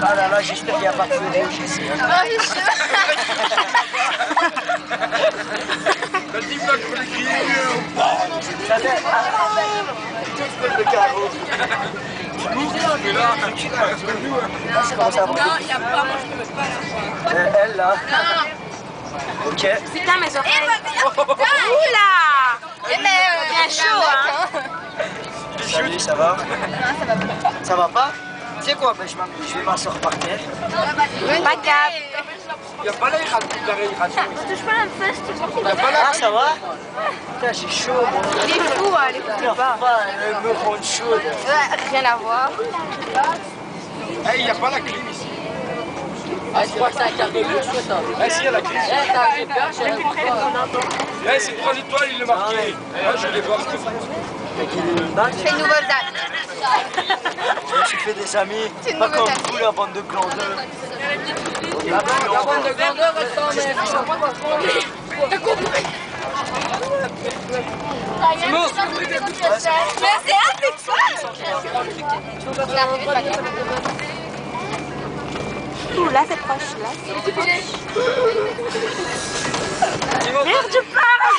Ah là là, j'espère qu'il n'y a pas de feu rouge ici. Hein. Le type là pour les crier. Ça fait... le carreau. Mais là, C'est comme ça. Non, il n'y a pas, moi je ne peux pas là. Elle là. Ok. Putain, mes oreilles. Oula. Bien chaud, hein. Salut, ça va? Ça va pas? Tu sais quoi, ben, je vais m'asseoir par terre. Pas cap. il n'y a pas l'aération. On touche pas la fesse, tu vois. Ah, ça va? Putain, j'ai chaud, moi. Il est fou, hein, il est fou. Elle me rend chaude. Rien à voir. Il n'y a pas la clim ici. Ah, je crois que c'est un quart de bouche, ça. Ah, si, il y a la clim. T'arrives bien, je sais pas. C'est 3 étoiles, il l'a marqué. Ah, je vais les voir. C'est une nouvelle date. Je me suis fait des amis. C'est une Pas nouvelle comme date. vous, la bande de glandeurs. La bande de grandeur, elle s'en met. T'as compris? Mais c'est avec ça. Ouh, là c'est proche, là. Merde, je pars.